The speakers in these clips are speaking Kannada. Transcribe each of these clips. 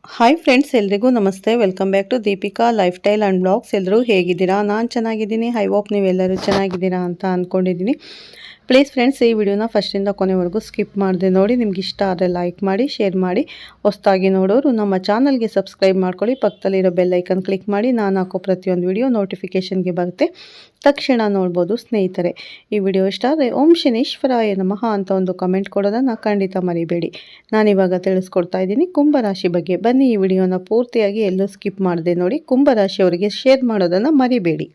ಹಾಯ್ ಫ್ರೆಂಡ್ಸ್, ಎಲ್ರಿಗೂ ನಮಸ್ತೆ. Welcome back to Deepika lifestyle and blogs. ಎಲ್ಲರೂ ಹೇಗಿದ್ದೀರಾ? ನಾನು ಚೆನ್ನಾಗಿದ್ದೀನಿ. ಐ ಹೋಪ್ ನೀವೆಲ್ಲರೂ ಚೆನ್ನಾಗಿದ್ದೀರಾ ಅಂತ ಅಂದ್ಕೊಂಡಿದ್ದೀನಿ. ಪ್ಲೀಸ್ ಫ್ರೆಂಡ್ಸ್, ಈ ವಿಡಿಯೋನ ಫಸ್ಟಿಂದ ಕೊನೆವರೆಗೂ ಸ್ಕಿಪ್ ಮಾಡಿದೆ ನೋಡಿ. ನಿಮ್ಗೆ ಇಷ್ಟ ಆದರೆ ಲೈಕ್ ಮಾಡಿ, ಶೇರ್ ಮಾಡಿ. ಹೊಸದಾಗಿ ನೋಡೋರು ನಮ್ಮ ಚಾನಲ್ಗೆ ಸಬ್ಸ್ಕ್ರೈಬ್ ಮಾಡ್ಕೊಳ್ಳಿ. ಪಕ್ಕದಲ್ಲಿರೋ ಬೆಲ್ ಐಕನ್ ಕ್ಲಿಕ್ ಮಾಡಿ. ನಾನು ಹಾಕೋ ಪ್ರತಿಯೊಂದು ವಿಡಿಯೋ ನೋಟಿಫಿಕೇಷನ್ಗೆ ಬರುತ್ತೆ, ತಕ್ಷಣ ನೋಡ್ಬೋದು. ಸ್ನೇಹಿತರೆ, ಈ ವಿಡಿಯೋ ಇಷ್ಟ ಆದರೆ ಓಂ ಶನೇಶ್ವರಾಯ ನಮಃ ಅಂತ ಒಂದು ಕಮೆಂಟ್ ಕೊಡೋದನ್ನು ಖಂಡಿತ ಮರಿಬೇಡಿ. ನಾನಿವಾಗ ತಿಳಿಸ್ಕೊಡ್ತಾ ಇದ್ದೀನಿ ಕುಂಭರಾಶಿ ಬಗ್ಗೆ. ಬನ್ನಿ ಈ ವಿಡಿಯೋನ ಪೂರ್ತಿಯಾಗಿ ಎಲ್ಲೂ ಸ್ಕಿಪ್ ಮಾಡದೆ ನೋಡಿ. ಕುಂಭರಾಶಿಯವರಿಗೆ ಶೇರ್ ಮಾಡೋದನ್ನು ಮರಿಬೇಡಿ.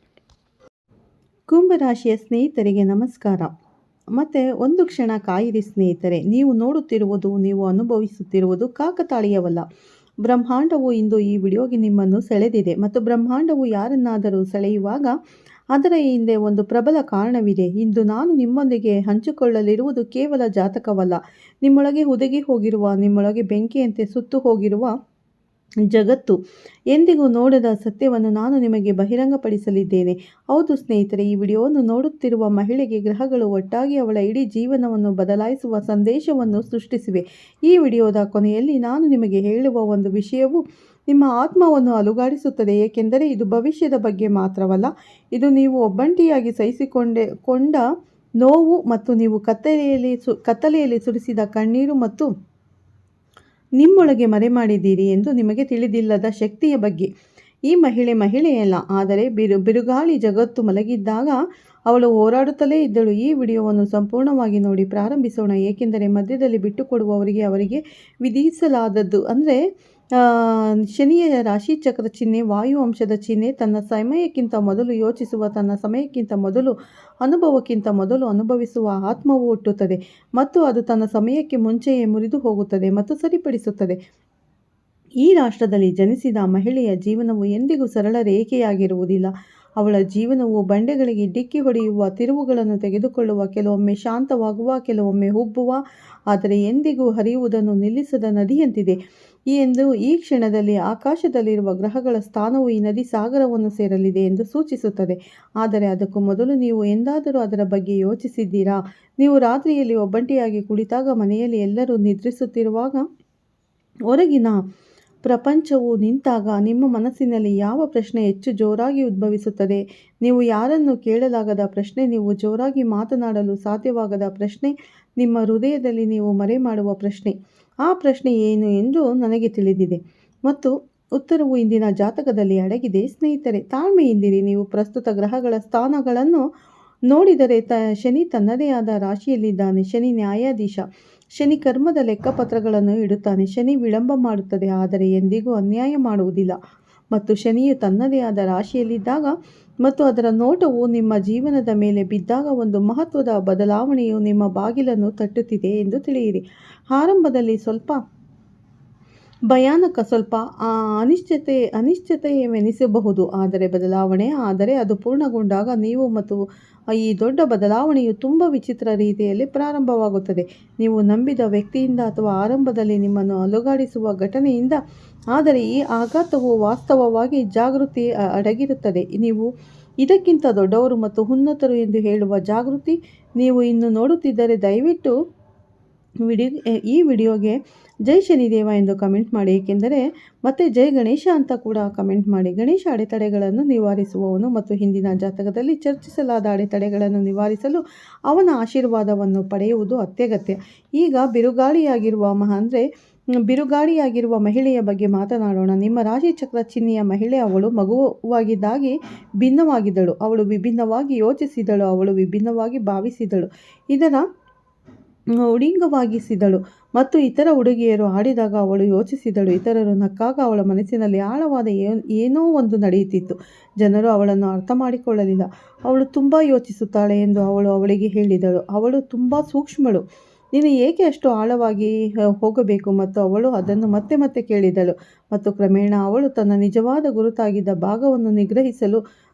ಕುಂಭರಾಶಿಯ ಸ್ನೇಹಿತರಿಗೆ ನಮಸ್ಕಾರ. ಮತ್ತು ಒಂದು ಕ್ಷಣ ಕಾಯಿರಿ ಸ್ನೇಹಿತರೆ. ನೀವು ನೋಡುತ್ತಿರುವುದು, ನೀವು ಅನುಭವಿಸುತ್ತಿರುವುದು ಕಾಕತಾಳೀಯವಲ್ಲ. ಬ್ರಹ್ಮಾಂಡವು ಇಂದು ಈ ವಿಡಿಯೋಗೆ ನಿಮ್ಮನ್ನು ಸೆಳೆದಿದೆ. ಮತ್ತು ಬ್ರಹ್ಮಾಂಡವು ಯಾರನ್ನಾದರೂ ಸೆಳೆಯುವಾಗ ಅದರ ಹಿಂದೆ ಒಂದು ಪ್ರಬಲ ಕಾರಣವಿದೆ. ಇಂದು ನಾನು ನಿಮ್ಮೊಂದಿಗೆ ಹಂಚಿಕೊಳ್ಳಲಿರುವುದು ಕೇವಲ ಜಾತಕವಲ್ಲ. ನಿಮ್ಮೊಳಗೆ ಹುದುಗಿ ಹೋಗಿರುವ, ನಿಮ್ಮೊಳಗೆ ಬೆಂಕಿಯಂತೆ ಸುತ್ತು ಹೋಗಿರುವ ಜಗತ್ತು ಎಂದಿಗೂ ನೋಡದ ಸತ್ಯವನ್ನು ನಾನು ನಿಮಗೆ ಬಹಿರಂಗಪಡಿಸಲಿದ್ದೇನೆ. ಹೌದು ಸ್ನೇಹಿತರೆ, ಈ ವಿಡಿಯೋವನ್ನು ನೋಡುತ್ತಿರುವ ಮಹಿಳೆಗೆ ಗ್ರಹಗಳು ಒಟ್ಟಾಗಿ ಅವಳ ಇಡೀ ಜೀವನವನ್ನು ಬದಲಾಯಿಸುವ ಸಂದೇಶವನ್ನು ಸೃಷ್ಟಿಸಿವೆ. ಈ ವಿಡಿಯೋದ ಕೊನೆಯಲ್ಲಿ ನಾನು ನಿಮಗೆ ಹೇಳುವ ಒಂದು ವಿಷಯವು ನಿಮ್ಮ ಆತ್ಮವನ್ನು ಅಲುಗಾಡಿಸುತ್ತದೆ. ಏಕೆಂದರೆ ಇದು ಭವಿಷ್ಯದ ಬಗ್ಗೆ ಮಾತ್ರವಲ್ಲ, ಇದು ನೀವು ಒಬ್ಬಂಟಿಯಾಗಿ ಕೊಂಡ ನೋವು ಮತ್ತು ನೀವು ಕತ್ತಲೆಯಲ್ಲಿ ಸುರಿಸಿದ ಕಣ್ಣೀರು ಮತ್ತು ನಿಮ್ಮೊಳಗೆ ಮರೆಮಾಡಿದ್ದೀರಿ ಎಂದು ನಿಮಗೆ ತಿಳಿದಿಲ್ಲದ ಶಕ್ತಿಯ ಬಗ್ಗೆ. ಈ ಮಹಿಳೆಯಲ್ಲ, ಆದರೆ ಬಿರುಗಾಳಿ ಜಗತ್ತು ಮಲಗಿದ್ದಾಗ ಅವಳು ಹೋರಾಡುತ್ತಲೇ ಇದ್ದಳು. ಈ ವಿಡಿಯೋವನ್ನು ಸಂಪೂರ್ಣವಾಗಿ ನೋಡಿ. ಪ್ರಾರಂಭಿಸೋಣ. ಏಕೆಂದರೆ ಮಧ್ಯದಲ್ಲಿ ಬಿಟ್ಟುಕೊಡುವವರಿಗೆ ಅವರಿಗೆ ವಿಧಿಸಲಾದದ್ದು ಅಂದರೆ ಶನಿಯ ರಾಶಿ ಚಕ್ರ ಚಿಹ್ನೆ, ವಾಯು ಅಂಶದ ಚಿಹ್ನೆ, ತನ್ನ ಸಮಯಕ್ಕಿಂತ ಮೊದಲು ಯೋಚಿಸುವ, ತನ್ನ ಸಮಯಕ್ಕಿಂತ ಮೊದಲು ಅನುಭವಕ್ಕಿಂತ ಮೊದಲು ಅನುಭವಿಸುವ ಆತ್ಮವು ಹುಟ್ಟುತ್ತದೆ ಮತ್ತು ಅದು ತನ್ನ ಸಮಯಕ್ಕೆ ಮುಂಚೆಯೇ ಮುರಿದು ಹೋಗುತ್ತದೆ ಮತ್ತು ಸರಿಪಡಿಸುತ್ತದೆ. ಈ ರಾಷ್ಟ್ರದಲ್ಲಿ ಜನಿಸಿದ ಮಹಿಳೆಯ ಜೀವನವು ಎಂದಿಗೂ ಸರಳ ರೇಖೆಯಾಗಿರುವುದಿಲ್ಲ. ಅವಳ ಜೀವನವು ಬಂಡೆಗಳಿಗೆ ಡಿಕ್ಕಿ ಹೊಡೆಯುವ, ತಿರುವುಗಳನ್ನು ತೆಗೆದುಕೊಳ್ಳುವ, ಕೆಲವೊಮ್ಮೆ ಶಾಂತವಾಗುವ, ಕೆಲವೊಮ್ಮೆ ಉಬ್ಬುವ, ಆದರೆ ಎಂದಿಗೂ ಹರಿಯುವುದನ್ನು ನಿಲ್ಲಿಸದ ನದಿಯಂತಿದೆ ಎಂದು ಈ ಕ್ಷಣದಲ್ಲಿ ಆಕಾಶದಲ್ಲಿರುವ ಗ್ರಹಗಳ ಸ್ಥಾನವು ಈ ನದಿ ಸಾಗರವನ್ನು ಸೇರಲಿದೆ ಎಂದು ಸೂಚಿಸುತ್ತದೆ. ಆದರೆ ಅದಕ್ಕೂ ಮೊದಲು ನೀವು ಎಂದಾದರೂ ಅದರ ಬಗ್ಗೆ ಯೋಚಿಸಿದ್ದೀರಾ? ನೀವು ರಾತ್ರಿಯಲ್ಲಿ ಒಬ್ಬಂಟಿಯಾಗಿ ಕುಳಿತಾಗ, ಮನೆಯಲ್ಲಿ ಎಲ್ಲರೂ ನಿದ್ರಿಸುತ್ತಿರುವಾಗ, ಹೊರಗಿನ ಪ್ರಪಂಚವು ನಿಂತಾಗ ನಿಮ್ಮ ಮನಸ್ಸಿನಲ್ಲಿ ಯಾವ ಪ್ರಶ್ನೆ ಹೆಚ್ಚು ಜೋರಾಗಿ ಉದ್ಭವಿಸುತ್ತದೆ? ನೀವು ಯಾರನ್ನು ಕೇಳಲಾಗದ ಪ್ರಶ್ನೆ, ನೀವು ಜೋರಾಗಿ ಮಾತನಾಡಲು ಸಾಧ್ಯವಾಗದ ಪ್ರಶ್ನೆ, ನಿಮ್ಮ ಹೃದಯದಲ್ಲಿ ನೀವು ಮರೆಮಾಡುವ ಪ್ರಶ್ನೆ. ಆ ಪ್ರಶ್ನೆ ಏನು ಎಂದು ನನಗೆ ತಿಳಿದಿದೆ ಮತ್ತು ಉತ್ತರವು ಇಂದಿನ ಜಾತಕದಲ್ಲಿ ಅಡಗಿದೆ. ಸ್ನೇಹಿತರೆ, ತಾಳ್ಮೆಯಿಂದಿರಿ. ನೀವು ಪ್ರಸ್ತುತ ಗ್ರಹಗಳ ಸ್ಥಾನಗಳನ್ನು ನೋಡಿದರೆ ಶನಿ ತನ್ನದೇ ಆದ ರಾಶಿಯಲ್ಲಿದ್ದಾನೆ. ಶನಿ ನ್ಯಾಯಾಧೀಶ. ಶನಿ ಕರ್ಮದ ಲೆಕ್ಕಪತ್ರಗಳನ್ನು ಇಡುತ್ತಾನೆ. ಶನಿ ವಿಳಂಬ ಮಾಡುತ್ತದೆ, ಆದರೆ ಎಂದಿಗೂ ಅನ್ಯಾಯ ಮಾಡುವುದಿಲ್ಲ. ಮತ್ತು ಶನಿಯು ತನ್ನದೇ ಆದ ರಾಶಿಯಲ್ಲಿದ್ದಾಗ ಮತ್ತು ಅದರ ನೋಟವು ನಿಮ್ಮ ಜೀವನದ ಮೇಲೆ ಬಿದ್ದಾಗ ಒಂದು ಮಹತ್ವದ ಬದಲಾವಣೆಯು ನಿಮ್ಮ ಬಾಗಿಲನ್ನು ತಟ್ಟುತ್ತಿದೆ ಎಂದು ತಿಳಿಯಿರಿ. ಆರಂಭದಲ್ಲಿ ಸ್ವಲ್ಪ ಭಯಾನಕ, ಸ್ವಲ್ಪ ಅನಿಶ್ಚಿತವೆನಿಸಬಹುದು, ಆದರೆ ಅದು ಪೂರ್ಣಗೊಂಡಾಗ ನೀವು ಮತ್ತು ಈ ದೊಡ್ಡ ಬದಲಾವಣೆಯು ತುಂಬ ವಿಚಿತ್ರ ರೀತಿಯಲ್ಲಿ ಪ್ರಾರಂಭವಾಗುತ್ತದೆ. ನೀವು ನಂಬಿದ ವ್ಯಕ್ತಿಯಿಂದ ಅಥವಾ ಆರಂಭದಲ್ಲಿ ನಿಮ್ಮನ್ನು ಅಲುಗಾಡಿಸುವ ಘಟನೆಯಿಂದ. ಆದರೆ ಈ ಆಘಾತವು ವಾಸ್ತವವಾಗಿ ಜಾಗೃತಿ ಅಡಗಿರುತ್ತದೆ. ನೀವು ಇದಕ್ಕಿಂತ ದೊಡ್ಡವರು ಮತ್ತು ಉನ್ನತರು ಎಂದು ಹೇಳುವ ಜಾಗೃತಿ. ನೀವು ಇನ್ನು ನೋಡುತ್ತಿದ್ದರೆ ದಯವಿಟ್ಟು ಈ ವಿಡಿಯೋಗೆ ಜೈ ಶನಿದೇವ ಎಂದು ಕಮೆಂಟ್ ಮಾಡಿ. ಏಕೆಂದರೆ ಮತ್ತೆ ಜೈ ಗಣೇಶ ಅಂತ ಕೂಡ ಕಮೆಂಟ್ ಮಾಡಿ. ಗಣೇಶ ಅಡೆತಡೆಗಳನ್ನು ನಿವಾರಿಸುವವನು ಮತ್ತು ಹಿಂದಿನ ಜಾತಕದಲ್ಲಿ ಚರ್ಚಿಸಲಾದ ಅಡೆತಡೆಗಳನ್ನು ನಿವಾರಿಸಲು ಅವನ ಆಶೀರ್ವಾದವನ್ನು ಪಡೆಯುವುದು ಅತ್ಯಗತ್ಯ. ಈಗ ಬಿರುಗಾಳಿಯಾಗಿರುವ ಮಹಿಳೆಯ ಬಗ್ಗೆ ಮಾತನಾಡೋಣ. ನಿಮ್ಮ ರಾಶಿ ಚಕ್ರ ಚಿಹ್ನೆಯ ಮಹಿಳೆ. ಅವಳು ಮಗುವಾಗಿದ್ದಾಗಿ ಭಿನ್ನವಾಗಿದ್ದಳು. ಅವಳು ವಿಭಿನ್ನವಾಗಿ ಯೋಚಿಸಿದಳು. ಅವಳು ವಿಭಿನ್ನವಾಗಿ ಭಾವಿಸಿದಳು, ಇದರ ಉಡಿಂಗವಾಗಿಸಿದಳು ಮತ್ತು ಇತರ ಹುಡುಗಿಯರು ಆಡಿದಾಗ ಅವಳು ಯೋಚಿಸಿದಳು. ಇತರರು ನಕ್ಕಾಗ ಅವಳ ಮನಸ್ಸಿನಲ್ಲಿ ಆಳವಾದ ಏನೋ ಒಂದು ನಡೆಯುತ್ತಿತ್ತು. ಜನರು ಅವಳನ್ನು ಅರ್ಥ ಮಾಡಿಕೊಳ್ಳಲಿಲ್ಲ. ಅವಳು ತುಂಬ ಯೋಚಿಸುತ್ತಾಳೆ ಎಂದು ಅವಳಿಗೆ ಹೇಳಿದಳು. ಅವಳು ತುಂಬ ಸೂಕ್ಷ್ಮಳು. ನೀನು ಏಕೆ ಅಷ್ಟು ಆಳವಾಗಿ ಹೋಗಬೇಕು? ಮತ್ತು ಅವಳು ಅದನ್ನು ಮತ್ತೆ ಮತ್ತೆ ಕೇಳಿದಳು. ಮತ್ತು ಕ್ರಮೇಣ ಅವಳು ತನ್ನ ನಿಜವಾದ ಗುರುತಾಗಿದ್ದ ಭಾಗವನ್ನು ನಿಗ್ರಹಿಸಲು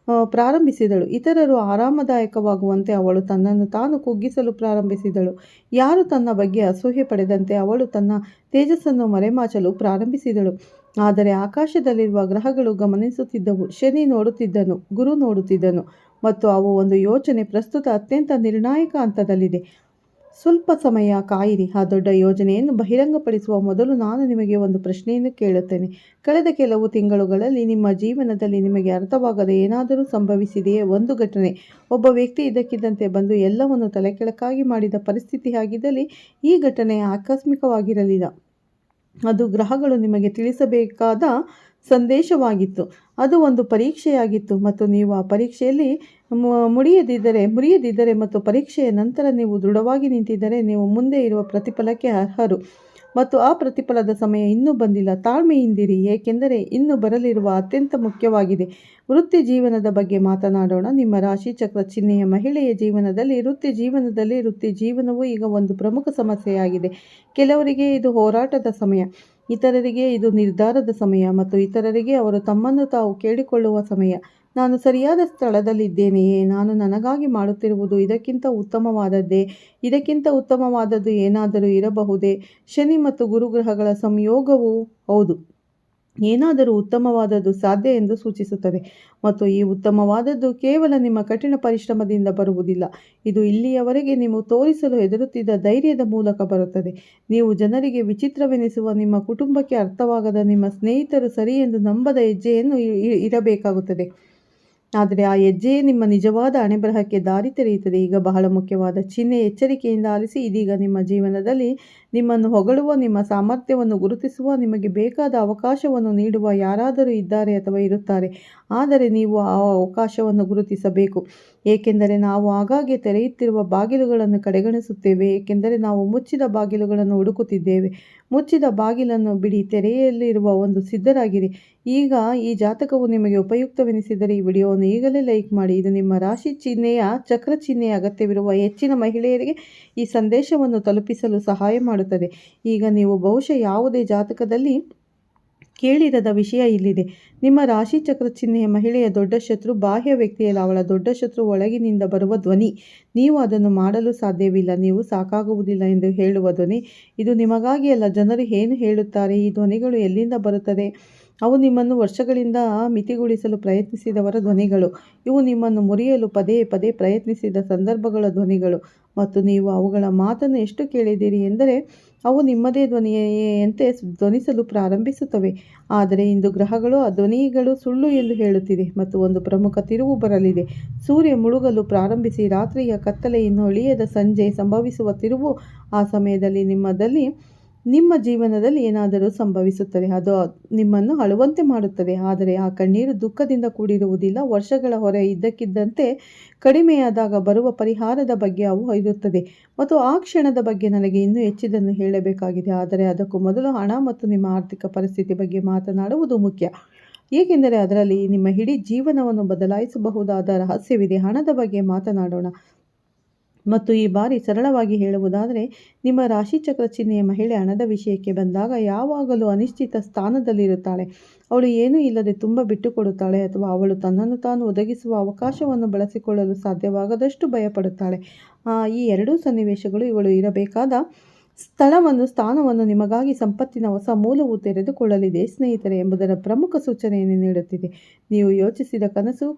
ಪ್ರಾರಂಭಿಸಿದಳು. ಇತರರು ಆರಾಮದಾಯಕವಾಗುವಂತೆ ಅವಳು ತನ್ನನ್ನು ತಾನು ಕುಗ್ಗಿಸಲು ಪ್ರಾರಂಭಿಸಿದಳು. ಯಾರು ತನ್ನ ಬಗ್ಗೆ ಅಸೂಯೆ ಪಡೆದಂತೆ ಅವಳು ತನ್ನ ತೇಜಸ್ಸನ್ನು ಮರೆಮಾಚಲು ಪ್ರಾರಂಭಿಸಿದಳು. ಆದರೆ ಆಕಾಶದಲ್ಲಿರುವ ಗ್ರಹಗಳು ಗಮನಿಸುತ್ತಿದ್ದವು. ಶನಿ ನೋಡುತ್ತಿದ್ದನು, ಗುರು ನೋಡುತ್ತಿದ್ದನು ಮತ್ತು ಅವು ಒಂದು ಯೋಚನೆ ಪ್ರಸ್ತುತ ಅತ್ಯಂತ ನಿರ್ಣಾಯಕ ಹಂತದಲ್ಲಿದೆ. ಸ್ವಲ್ಪ ಸಮಯ ಕಾಯಿರಿ. ಆ ದೊಡ್ಡ ಯೋಜನೆಯನ್ನು ಬಹಿರಂಗಪಡಿಸುವ ಮೊದಲು ನಾನು ನಿಮಗೆ ಒಂದು ಪ್ರಶ್ನೆಯನ್ನು ಕೇಳುತ್ತೇನೆ. ಕಳೆದ ಕೆಲವು ತಿಂಗಳುಗಳಲ್ಲಿ ನಿಮ್ಮ ಜೀವನದಲ್ಲಿ ನಿಮಗೆ ಅರ್ಥವಾಗದೆ ಏನಾದರೂ ಸಂಭವಿಸಿದೆಯೇ? ಒಂದು ಘಟನೆ, ಒಬ್ಬ ವ್ಯಕ್ತಿ ಇದ್ದಕ್ಕಿದ್ದಂತೆ ಬಂದು ಎಲ್ಲವನ್ನು ತಲೆಕೆಳಕಾಗಿ ಮಾಡಿದ ಪರಿಸ್ಥಿತಿ ಆಗಿದ್ದಲ್ಲಿ ಈ ಘಟನೆ ಆಕಸ್ಮಿಕವಾಗಿರಲಿಲ್ಲ. ಅದು ಗ್ರಹಗಳು ನಿಮಗೆ ತಿಳಿಸಬೇಕಾದ ಸಂದೇಶವಾಗಿತ್ತು. ಅದು ಒಂದು ಪರೀಕ್ಷೆಯಾಗಿತ್ತು ಮತ್ತು ನೀವು ಆ ಪರೀಕ್ಷೆಯಲ್ಲಿ ಮುರಿಯದಿದ್ದರೆ ಮತ್ತು ಪರೀಕ್ಷೆಯ ನಂತರ ನೀವು ದೃಢವಾಗಿ ನಿಂತಿದ್ದರೆ ನೀವು ಮುಂದೆ ಇರುವ ಪ್ರತಿಫಲಕ್ಕೆ ಅರ್ಹರು ಮತ್ತು ಆ ಪ್ರತಿಫಲದ ಸಮಯ ಇನ್ನೂ ಬಂದಿಲ್ಲ. ತಾಳ್ಮೆಯಿಂದಿರಿ, ಏಕೆಂದರೆ ಇನ್ನು ಬರಲಿರುವ ಅತ್ಯಂತ ಮುಖ್ಯವಾಗಿದೆ. ವೃತ್ತಿ ಜೀವನದ ಬಗ್ಗೆ ಮಾತನಾಡೋಣ. ನಿಮ್ಮ ರಾಶಿ ಚಕ್ರ ಚಿಹ್ನೆಯ ಮಹಿಳೆಯ ಜೀವನದಲ್ಲಿ ವೃತ್ತಿ ಜೀವನವು ಈಗ ಒಂದು ಪ್ರಮುಖ ಸಮಸ್ಯೆಯಾಗಿದೆ. ಕೆಲವರಿಗೆ ಇದು ಹೋರಾಟದ ಸಮಯ, ಇತರರಿಗೆ ಇದು ನಿರ್ಧಾರದ ಸಮಯ ಮತ್ತು ಇತರರಿಗೆ ಅವರು ತಮ್ಮನ್ನು ತಾವು ಕೇಳಿಕೊಳ್ಳುವ ಸಮಯ. ನಾನು ಸರಿಯಾದ ಸ್ಥಳದಲ್ಲಿದ್ದೇನೆಯೇ? ನಾನು ನನಗಾಗಿ ಮಾಡುತ್ತಿರುವುದು ಇದಕ್ಕಿಂತ ಉತ್ತಮವಾದದ್ದೇ? ಇದಕ್ಕಿಂತ ಉತ್ತಮವಾದದ್ದು ಏನಾದರೂ ಇರಬಹುದೇ? ಶನಿ ಮತ್ತು ಗುರುಗ್ರಹಗಳ ಸಂಯೋಗವು ಹೌದು, ಏನಾದರೂ ಉತ್ತಮವಾದದ್ದು ಸಾಧ್ಯ ಎಂದು ಸೂಚಿಸುತ್ತದೆ ಮತ್ತು ಈ ಉತ್ತಮವಾದದ್ದು ಕೇವಲ ನಿಮ್ಮ ಕಠಿಣ ಪರಿಶ್ರಮದಿಂದ ಬರುವುದಿಲ್ಲ. ಇದು ಇಲ್ಲಿಯವರೆಗೆ ನೀವು ತೋರಿಸಲು ಹೆದರುತ್ತಿದ್ದ ಧೈರ್ಯದ ಮೂಲಕ ಬರುತ್ತದೆ. ನೀವು ಜನರಿಗೆ ವಿಚಿತ್ರವೆನಿಸುವ, ನಿಮ್ಮ ಕುಟುಂಬಕ್ಕೆ ಅರ್ಥವಾಗದ, ನಿಮ್ಮ ಸ್ನೇಹಿತರು ಸರಿ ಎಂದು ನಂಬದ ಹೆಜ್ಜೆಯನ್ನು ಇರಬೇಕಾಗುತ್ತದೆ. ಆದರೆ ಆ ಹೆಜ್ಜೆಯೇ ನಿಮ್ಮ ನಿಜವಾದ ಹಣೆಬರಹಕ್ಕೆ ದಾರಿ ತೆರೆಯುತ್ತದೆ. ಈಗ ಬಹಳ ಮುಖ್ಯವಾದ ಚಿಹ್ನೆ, ಎಚ್ಚರಿಕೆಯಿಂದ ಆಲಿಸಿ. ಇದೀಗ ನಿಮ್ಮ ಜೀವನದಲ್ಲಿ ನಿಮ್ಮನ್ನು ಹೊಗಳುವ, ನಿಮ್ಮ ಸಾಮರ್ಥ್ಯವನ್ನು ಗುರುತಿಸುವ, ನಿಮಗೆ ಬೇಕಾದ ಅವಕಾಶವನ್ನು ನೀಡುವ ಯಾರಾದರೂ ಇದ್ದಾರೆ ಅಥವಾ ಇರುತ್ತಾರೆ. ಆದರೆ ನೀವು ಆ ಅವಕಾಶವನ್ನು ಗುರುತಿಸಬೇಕು, ಏಕೆಂದರೆ ನಾವು ಆಗಾಗ್ಗೆ ತೆರೆಯುತ್ತಿರುವ ಬಾಗಿಲುಗಳನ್ನು ಕಡೆಗಣಿಸುತ್ತೇವೆ, ಏಕೆಂದರೆ ನಾವು ಮುಚ್ಚಿದ ಬಾಗಿಲುಗಳನ್ನು ಹುಡುಕುತ್ತಿದ್ದೇವೆ. ಮುಚ್ಚಿದ ಬಾಗಿಲನ್ನು ಬಿಡಿ, ತೆರೆಯಲ್ಲಿರುವ ಒಂದು ಸಿದ್ಧರಾಗಿರಿ. ಈಗ ಈ ಜಾತಕವು ನಿಮಗೆ ಉಪಯುಕ್ತವೆನಿಸಿದರೆ ಈ ವಿಡಿಯೋವನ್ನು ಈಗಲೇ ಲೈಕ್ ಮಾಡಿ. ಇದು ನಿಮ್ಮ ರಾಶಿ ಚಿಹ್ನೆಯ ಚಕ್ರ ಚಿಹ್ನೆಯ ಅಗತ್ಯವಿರುವ ಹೆಚ್ಚಿನ ಮಹಿಳೆಯರಿಗೆ ಈ ಸಂದೇಶವನ್ನು ತಲುಪಿಸಲು ಸಹಾಯ ಮಾಡುತ್ತದೆ. ಈಗ ನೀವು ಬಹುಶಃ ಯಾವುದೇ ಜಾತಕದಲ್ಲಿ ಕೇಳಿರದ ವಿಷಯ ಇಲ್ಲಿದೆ. ನಿಮ್ಮ ರಾಶಿ ಚಕ್ರ ಚಿಹ್ನೆಯ ಮಹಿಳೆಯ ದೊಡ್ಡ ಶತ್ರು ಬಾಹ್ಯ ವ್ಯಕ್ತಿಯಲ್ಲ, ಅವಳ ದೊಡ್ಡ ಶತ್ರು ಒಳಗಿನಿಂದ ಬರುವ ಧ್ವನಿ. ನೀವು ಅದನ್ನು ಮಾಡಲು ಸಾಧ್ಯವಿಲ್ಲ, ನೀವು ಸಾಕಾಗುವುದಿಲ್ಲ ಎಂದು ಹೇಳುವ ಧ್ವನಿ. ಇದು ನಿಮಗಾಗಿ ಅಲ್ಲ. ಜನರು ಏನು ಹೇಳುತ್ತಾರೆ? ಈ ಧ್ವನಿಗಳು ಎಲ್ಲಿಂದ ಬರುತ್ತದೆ? ಅವು ನಿಮ್ಮನ್ನು ವರ್ಷಗಳಿಂದ ಮಿತಿಗೊಳಿಸಲು ಪ್ರಯತ್ನಿಸಿದವರ ಧ್ವನಿಗಳು. ಇವು ನಿಮ್ಮನ್ನು ಮುರಿಯಲು ಪದೇ ಪದೇ ಪ್ರಯತ್ನಿಸಿದ ಸಂದರ್ಭಗಳ ಧ್ವನಿಗಳು ಮತ್ತು ನೀವು ಅವುಗಳ ಮಾತನ್ನು ಎಷ್ಟು ಕೇಳಿದ್ದೀರಿ ಎಂದರೆ ಅವು ನಿಮ್ಮದೇ ಧ್ವನಿಯಂತೆ ಧ್ವನಿಸಲು ಪ್ರಾರಂಭಿಸುತ್ತವೆ. ಆದರೆ ಇಂದು ಗ್ರಹಗಳು ಆ ಧ್ವನಿಗಳು ಸುಳ್ಳು ಎಂದು ಹೇಳುತ್ತಿದೆ ಮತ್ತು ಒಂದು ಪ್ರಮುಖ ತಿರುವು ಬರಲಿದೆ. ಸೂರ್ಯ ಮುಳುಗಲು ಪ್ರಾರಂಭಿಸಿ ರಾತ್ರಿಯ ಕತ್ತಲೆ ಇನ್ನು ಅಳಿಯದ ಸಂಜೆ ಸಂಭವಿಸುವ ತಿರುವು. ಆ ಸಮಯದಲ್ಲಿ ನಿಮ್ಮ ಜೀವನದಲ್ಲಿ ಏನಾದರೂ ಸಂಭವಿಸುತ್ತದೆ. ಅದು ನಿಮ್ಮನ್ನು ಅಳುವಂತೆ ಮಾಡುತ್ತದೆ. ಆದರೆ ಆ ಕಣ್ಣೀರು ದುಃಖದಿಂದ ಕೂಡಿರುವುದಿಲ್ಲ. ವರ್ಷಗಳ ಹೊರೆ ಇದ್ದಕ್ಕಿದ್ದಂತೆ ಕಡಿಮೆಯಾದಾಗ ಬರುವ ಪರಿಹಾರದ ಬಗ್ಗೆ ಅವು ಇರುತ್ತದೆ ಮತ್ತು ಆ ಕ್ಷಣದ ಬಗ್ಗೆ ನನಗೆ ಇನ್ನೂ ಹೆಚ್ಚಿನದನ್ನು ಹೇಳಬೇಕಾಗಿದೆ. ಆದರೆ ಅದಕ್ಕೂ ಮೊದಲು ಹಣ ಮತ್ತು ನಿಮ್ಮ ಆರ್ಥಿಕ ಪರಿಸ್ಥಿತಿ ಬಗ್ಗೆ ಮಾತನಾಡುವುದು ಮುಖ್ಯ, ಏಕೆಂದರೆ ಅದರಲ್ಲಿ ನಿಮ್ಮ ಇಡೀ ಜೀವನವನ್ನು ಬದಲಾಯಿಸಬಹುದಾದ ರಹಸ್ಯವಿದೆ. ಹಣದ ಬಗ್ಗೆ ಮಾತನಾಡೋಣ ಮತ್ತು ಈ ಬಾರಿ ಸರಳವಾಗಿ ಹೇಳುವುದಾದರೆ, ನಿಮ್ಮ ರಾಶಿಚಕ್ರ ಚಿಹ್ನೆಯ ಮಹಿಳೆ ಹಣದ ವಿಷಯಕ್ಕೆ ಬಂದಾಗ ಯಾವಾಗಲೂ ಅನಿಶ್ಚಿತ ಸ್ಥಾನದಲ್ಲಿರುತ್ತಾಳೆ. ಅವಳು ಏನೂ ಇಲ್ಲದೆ ತುಂಬ ಬಿಟ್ಟುಕೊಡುತ್ತಾಳೆ ಅಥವಾ ಅವಳು ತನ್ನನ್ನು ತಾನು ಒದಗಿಸುವ ಅವಕಾಶವನ್ನು ಬಳಸಿಕೊಳ್ಳಲು ಸಾಧ್ಯವಾಗದಷ್ಟು ಭಯಪಡುತ್ತಾಳೆ. ಈ ಎರಡೂ ಸನ್ನಿವೇಶಗಳು ಇವಳು ಇರಬೇಕಾದ ಸ್ಥಾನವನ್ನು ನಿಮಗಾಗಿ ಸಂಪತ್ತಿನ ಹೊಸ ಮೂಲವು ತೆರೆದುಕೊಳ್ಳಲಿದೆ ಸ್ನೇಹಿತರೆ ಎಂಬುದರ ಪ್ರಮುಖ ಸೂಚನೆಯನ್ನು ನೀಡುತ್ತಿದೆ. ನೀವು ಯೋಚಿಸಿದ ಕನಸು,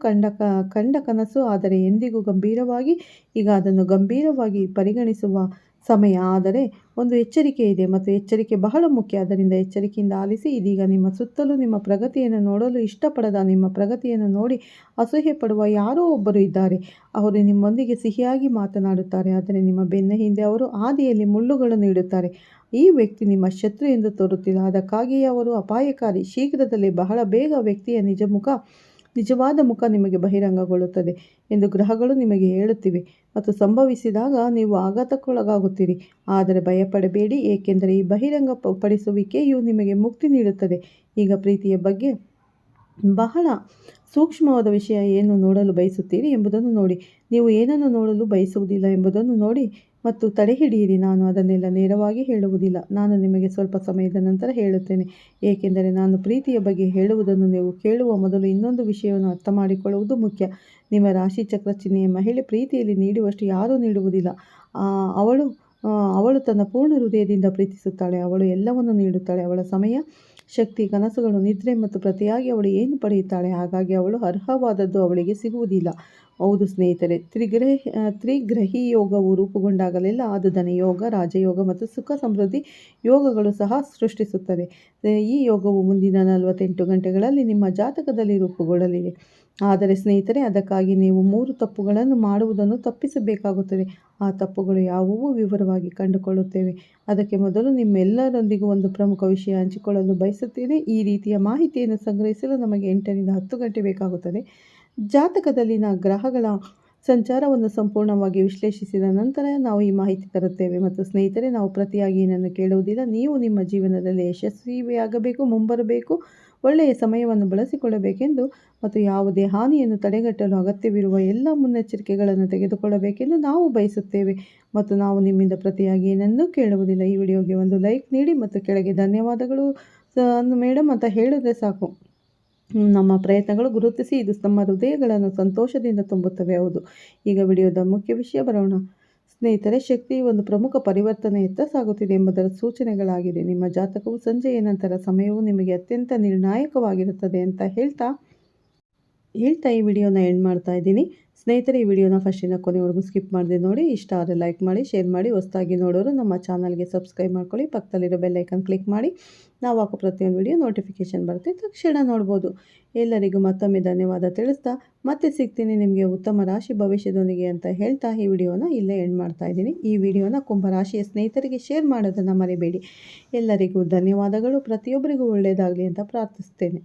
ಕಂಡ ಕನಸು, ಆದರೆ ಎಂದಿಗೂ ಗಂಭೀರವಾಗಿ, ಈಗ ಅದನ್ನು ಗಂಭೀರವಾಗಿ ಪರಿಗಣಿಸುವ ಸಮಯ. ಆದರೆ ಒಂದು ಎಚ್ಚರಿಕೆ ಇದೆ ಮತ್ತು ಎಚ್ಚರಿಕೆ ಬಹಳ ಮುಖ್ಯ. ಆದ್ದರಿಂದ ಎಚ್ಚರಿಕೆಯಿಂದ ಆಲಿಸಿ. ಇದೀಗ ನಿಮ್ಮ ಸುತ್ತಲೂ ನಿಮ್ಮ ಪ್ರಗತಿಯನ್ನು ನೋಡಲು ಇಷ್ಟಪಡದ, ನಿಮ್ಮ ಪ್ರಗತಿಯನ್ನು ನೋಡಿ ಅಸೂಯೆ ಪಡುವ ಯಾರೋ ಒಬ್ಬರು ಇದ್ದಾರೆ. ಅವರು ನಿಮ್ಮೊಂದಿಗೆ ಸಿಹಿಯಾಗಿ ಮಾತನಾಡುತ್ತಾರೆ, ಆದರೆ ನಿಮ್ಮ ಬೆನ್ನ ಹಿಂದೆ ಅವರು ಹಾದಿಯಲ್ಲಿ ಮುಳ್ಳುಗಳನ್ನು ಇಡುತ್ತಾರೆ. ಈ ವ್ಯಕ್ತಿ ನಿಮ್ಮ ಶತ್ರು ಎಂದು ತೋರುತ್ತಿಲ್ಲ, ಅದಕ್ಕಾಗಿಯೇ ಅವರು ಅಪಾಯಕಾರಿ. ಶೀಘ್ರದಲ್ಲೇ, ಬಹಳ ಬೇಗ ವ್ಯಕ್ತಿಯ ನಿಜವಾದ ಮುಖ ನಿಮಗೆ ಬಹಿರಂಗಗೊಳ್ಳುತ್ತದೆ ಎಂದು ಗ್ರಹಗಳು ನಿಮಗೆ ಹೇಳುತ್ತಿವೆ ಮತ್ತು ಸಂಭವಿಸಿದಾಗ ನೀವು ಆಘಾತಕ್ಕೊಳಗಾಗುತ್ತೀರಿ. ಆದರೆ ಭಯಪಡಬೇಡಿ, ಏಕೆಂದರೆ ಈ ಬಹಿರಂಗಪಡಿಸುವಿಕೆಯು ನಿಮಗೆ ಮುಕ್ತಿ ನೀಡುತ್ತದೆ. ಈಗ ಪ್ರೀತಿಯ ಬಗ್ಗೆ ಬಹಳ ಸೂಕ್ಷ್ಮವಾದ ವಿಷಯ. ಏನು ನೋಡಲು ಬಯಸುತ್ತೀರಿ ಎಂಬುದನ್ನು ನೋಡಿ, ನೀವು ಏನನ್ನು ನೋಡಲು ಬಯಸುವುದಿಲ್ಲ ಎಂಬುದನ್ನು ನೋಡಿ ಮತ್ತು ತಡೆಹಿಡಿಯಿರಿ. ನಾನು ಅದನ್ನೆಲ್ಲ ನೇರವಾಗಿ ಹೇಳುವುದಿಲ್ಲ. ನಾನು ನಿಮಗೆ ಸ್ವಲ್ಪ ಸಮಯದ ನಂತರ ಹೇಳುತ್ತೇನೆ, ಏಕೆಂದರೆ ನಾನು ಪ್ರೀತಿಯ ಬಗ್ಗೆ ಹೇಳುವುದನ್ನು ನೀವು ಕೇಳುವ ಮೊದಲು ಇನ್ನೊಂದು ವಿಷಯವನ್ನು ಅರ್ಥ ಮಾಡಿಕೊಳ್ಳುವುದು ಮುಖ್ಯ. ನಿಮ್ಮ ರಾಶಿ ಚಕ್ರ ಚಿಹ್ನೆಯ ಮಹಿಳೆ ಪ್ರೀತಿಯಲ್ಲಿ ನೀಡುವಷ್ಟು ಯಾರೂ ನೀಡುವುದಿಲ್ಲ. ಅವಳು ತನ್ನ ಪೂರ್ಣ ಹೃದಯದಿಂದ ಪ್ರೀತಿಸುತ್ತಾಳೆ. ಅವಳು ಎಲ್ಲವನ್ನು ನೀಡುತ್ತಾಳೆ. ಅವಳ ಸಮಯ, ಶಕ್ತಿ, ಕನಸುಗಳು, ನಿದ್ರೆ ಮತ್ತು ಪ್ರತಿಯಾಗಿ ಅವಳು ಏನು ಪಡೆಯುತ್ತಾಳೆ. ಹಾಗಾಗಿ ಅವಳು ಅರ್ಹವಾದದ್ದು ಅವಳಿಗೆ ಸಿಗುವುದಿಲ್ಲ. ಹೌದು ಸ್ನೇಹಿತರೆ, ತ್ರಿಗ್ರಹಿ ಯೋಗವು ರೂಪುಗೊಂಡಾಗಲೆಲ್ಲ ಅದು ಧನಯೋಗ, ರಾಜಯೋಗ ಮತ್ತು ಸುಖ ಸಮೃದ್ಧಿ ಯೋಗಗಳು ಸಹ ಸೃಷ್ಟಿಸುತ್ತದೆ. ಈ ಯೋಗವು ಮುಂದಿನ 48 ಗಂಟೆಗಳಲ್ಲಿ ನಿಮ್ಮ ಜಾತಕದಲ್ಲಿ ರೂಪುಗೊಳ್ಳಲಿದೆ. ಆದರೆ ಸ್ನೇಹಿತರೆ, ಅದಕ್ಕಾಗಿ ನೀವು 3 ತಪ್ಪುಗಳನ್ನು ಮಾಡುವುದನ್ನು ತಪ್ಪಿಸಬೇಕಾಗುತ್ತದೆ. ಆ ತಪ್ಪುಗಳು ಯಾವುವು ವಿವರವಾಗಿ ಕಂಡುಕೊಳ್ಳುತ್ತೇವೆ. ಅದಕ್ಕೆ ಮೊದಲು ನಿಮ್ಮೆಲ್ಲರೊಂದಿಗೂ ಒಂದು ಪ್ರಮುಖ ವಿಷಯ ಹಂಚಿಕೊಳ್ಳಲು ಬಯಸುತ್ತೇನೆ. ಈ ರೀತಿಯ ಮಾಹಿತಿಯನ್ನು ಸಂಗ್ರಹಿಸಲು ನಮಗೆ 8 ರಿಂದ 10 ಗಂಟೆ ಬೇಕಾಗುತ್ತದೆ. ಜಾತಕದಲ್ಲಿನ ಗ್ರಹಗಳ ಸಂಚಾರವನ್ನು ಸಂಪೂರ್ಣವಾಗಿ ವಿಶ್ಲೇಷಿಸಿದ ನಂತರ ನಾವು ಈ ಮಾಹಿತಿ ತರುತ್ತೇವೆ. ಮತ್ತು ಸ್ನೇಹಿತರೆ, ನಾವು ಪ್ರತಿಯಾಗಿ ಏನನ್ನು ಕೇಳುವುದಿಲ್ಲ. ನೀವು ನಿಮ್ಮ ಜೀವನದಲ್ಲಿ ಯಶಸ್ವಿಯಾಗಬೇಕು, ಮುಂಬರಬೇಕು, ಒಳ್ಳೆಯ ಸಮಯವನ್ನು ಬಳಸಿಕೊಳ್ಳಬೇಕೆಂದು ಮತ್ತು ಯಾವುದೇ ಹಾನಿಯನ್ನು ತಡೆಗಟ್ಟಲು ಅಗತ್ಯವಿರುವ ಎಲ್ಲ ಮುನ್ನೆಚ್ಚರಿಕೆಗಳನ್ನು ತೆಗೆದುಕೊಳ್ಳಬೇಕೆಂದು ನಾವು ಬಯಸುತ್ತೇವೆ. ಮತ್ತು ನಾವು ನಿಮ್ಮಿಂದ ಪ್ರತಿಯಾಗಿ ಏನನ್ನೂ ಕೇಳುವುದಿಲ್ಲ. ಈ ವಿಡಿಯೋಗೆ ಒಂದು ಲೈಕ್ ನೀಡಿ ಮತ್ತು ಕೆಳಗೆ ಧನ್ಯವಾದಗಳು ಮೇಡಮ್ ಅಂತ ಹೇಳಿದ್ರೆ ಸಾಕು. ನಮ್ಮ ಪ್ರಯತ್ನಗಳು ಗುರುತಿಸಿ ಇದು ನಮ್ಮ ಹೃದಯಗಳನ್ನು ಸಂತೋಷದಿಂದ ತುಂಬುತ್ತವೆ. ಹೌದು, ಈಗ ವಿಡಿಯೋದ ಮುಖ್ಯ ವಿಷಯ ಬರೋಣ. ಸ್ನೇಹಿತರೆ, ಶಕ್ತಿಯು ಒಂದು ಪ್ರಮುಖ ಪರಿವರ್ತನೆಯತ್ತ ಸಾಗುತ್ತಿದೆ ಎಂಬುದರ ಸೂಚನೆಗಳಾಗಿದೆ. ನಿಮ್ಮ ಜಾತಕವು ಸಂಜೆಯ ನಂತರ ಸಮಯವು ನಿಮಗೆ ಅತ್ಯಂತ ನಿರ್ಣಾಯಕವಾಗಿರುತ್ತದೆ ಅಂತ ಹೇಳ್ತಾ ಈ ವಿಡಿಯೋನ ಎಂಡ್ ಮಾಡ್ತಾ ಇದ್ದೀನಿ. ಸ್ನೇಹಿತರೆ, ಈ ವಿಡಿಯೋನ ಫಸ್ಟಿಂದ ಕೊನೆವರೆಗೂ ಸ್ಕಿಪ್ ಮಾಡದೆ ನೋಡಿ. ಇಷ್ಟ ಆದರೆ ಲೈಕ್ ಮಾಡಿ, ಶೇರ್ ಮಾಡಿ. ಹೊಸದಾಗಿ ನೋಡೋರು ನಮ್ಮ ಚಾನಲ್ಗೆ ಸಬ್ಸ್ಕ್ರೈಬ್ ಮಾಡ್ಕೊಳ್ಳಿ. ಪಕ್ಕದಲ್ಲಿರೋ ಬೆಲ್ ಐಕನ್ ಕ್ಲಿಕ್ ಮಾಡಿ. ನಾವು ಹಾಕೋ ಪ್ರತಿಯೊಂದು ವಿಡಿಯೋ ನೋಟಿಫಿಕೇಷನ್ ಬರುತ್ತೆ, ತಕ್ಷಣ ನೋಡ್ಬೋದು. ಎಲ್ಲರಿಗೂ ಮತ್ತೊಮ್ಮೆ ಧನ್ಯವಾದ ತಿಳಿಸ್ತಾ ಮತ್ತೆ ಸಿಗ್ತೀನಿ ನಿಮಗೆ ಉತ್ತಮ ರಾಶಿ ಭವಿಷ್ಯದೊಂದಿಗೆ ಅಂತ ಹೇಳ್ತಾ ಈ ವಿಡಿಯೋನ ಇಲ್ಲೇ ಎಂಡ್ ಮಾಡ್ತಾ ಇದ್ದೀನಿ. ಈ ವಿಡಿಯೋನ ಕುಂಭರಾಶಿಯ ಸ್ನೇಹಿತರಿಗೆ ಶೇರ್ ಮಾಡೋದನ್ನು ಮರಿಬೇಡಿ. ಎಲ್ಲರಿಗೂ ಧನ್ಯವಾದಗಳು. ಪ್ರತಿಯೊಬ್ಬರಿಗೂ ಒಳ್ಳೆಯದಾಗಲಿ ಅಂತ ಪ್ರಾರ್ಥಿಸ್ತೇನೆ.